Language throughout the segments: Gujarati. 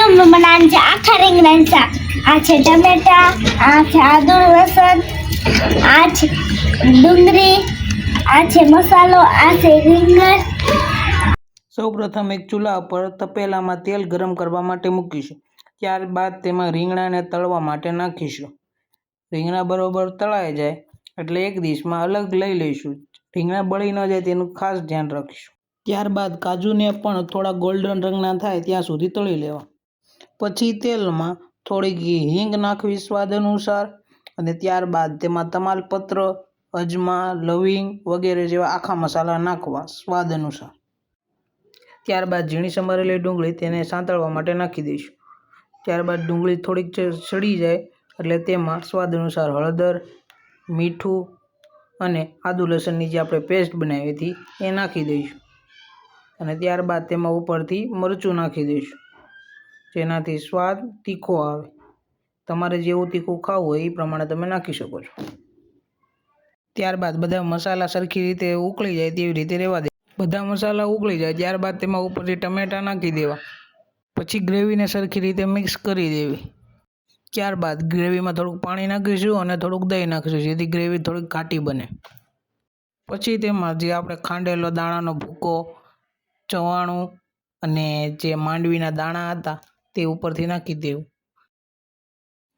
અમે બનાવવાનું છે આખા રીંગણાનું શાક. આ છે ટમેટા, આ છે આદુ લસણ, આ છે ડુંગળી, આ છે મસાલો, આ છે રીંગણ. સૌપ્રથમ એક ચૂલા પર તપેલામાં તેલ ગરમ કરવા માટે મૂકીશું. ત્યારબાદ તેમાં રીંગણાને તળવા માટે નાખીશું. રીંગણા બરોબર તળાઈ જાય એટલે એક ડીશમાં અલગ લઈ લઈશું. રીંગણા બળી ન જાય તેનું ખાસ ધ્યાન રાખીશું. ત્યારબાદ કાજુને પણ થોડા ગોલ્ડન રંગના થાય ત્યાં સુધી તળી લેવા. પછી તેલમાં થોડીક હિંગ નાખવી સ્વાદ અનુસાર અને ત્યારબાદ તેમાં તમાલપત્ર, અજમા, લવિંગ વગેરે જેવા આખા મસાલા નાખવા સ્વાદ અનુસાર. ત્યારબાદ ઝીણી સમારેલી ડુંગળી તેને સાંતળવા માટે નાખી દઈશું. ત્યારબાદ ડુંગળી થોડીક સડી જાય એટલે તેમાં સ્વાદ અનુસાર હળદર, મીઠું અને આદુ લસણની જે આપણે પેસ્ટ બનાવી હતી એ નાખી દઈશું. અને ત્યારબાદ તેમાં ઉપરથી મરચું નાખી દઈશું જેનાથી સ્વાદ તીખો આવે. તમારે જેવું તીખું ખાવું હોય એ પ્રમાણે તમે નાખી શકો છો. ત્યારબાદ બધા મસાલા સરખી રીતે ઉકળી જાય તેવી રીતે રહેવા દે. બધા મસાલા ઉકળી જાય ત્યારબાદ તેમાં ઉપરથી ટમેટાં નાખી દેવા. પછી ગ્રેવીને સરખી રીતે મિક્સ કરી દેવી. ત્યારબાદ ગ્રેવીમાં થોડુંક પાણી નાખીશું અને થોડુંક દહીં નાખીશું જેથી ગ્રેવી થોડીક ઘાટી બને. પછી તેમાં જે આપણે ખાંડેલો દાણાનો ભૂકો, ચવાણું અને જે માંડવીના દાણા હતા તે ઉપરથી નાખી દેવું.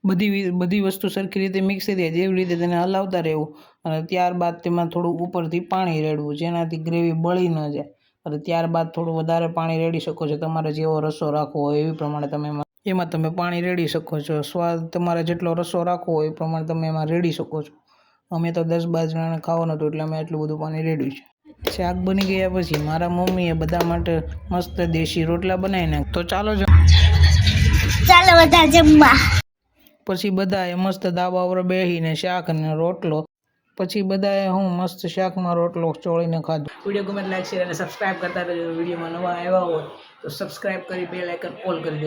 બધી વસ્તુ સરખી રીતે મિક્સ થઈ જાય જેવી રીતે તેને હલાવતા રહેવું અને ત્યારબાદ તેમાં થોડું ઉપરથી પાણી રેડવું જેનાથી ગ્રેવી બળી ન જાય. અને ત્યારબાદ થોડું વધારે પાણી રેડી શકો છો. તમારે જેવો રસો રાખવો હોય એવી પ્રમાણે તમે એમાં તમે પાણી રેડી શકો છો. સ્વાદ તમારે જેટલો રસો રાખવો હોય એ પ્રમાણે તમે એમાં રેડી શકો છો. અમે તો 10-12 જણાને ખાવાનું હતું એટલે અમે એટલું બધું પાણી રેડ્યું છે. શાક બની ગયા પછી મારા મમ્મીએ બધા માટે મસ્ત દેશી રોટલા બનાવી નાખ. તો ચાલો બધા જમવા. પછી બધાએ મસ્ત ધાબા ઉપર બેસીને શાક અને રોટલો પછી બધાએ હું મસ્ત શાકમાં રોટલો ચોળીને ખાધો. વિડીયો ગમે લાઈક, શેર અને સબસ્ક્રાઈબ કરતા રહેજો. વિડીયોમાં નવા આવ્યા હોય તો સબસ્ક્રાઈબ કરી બેલ આઇકન ઓલ કરી દેજો.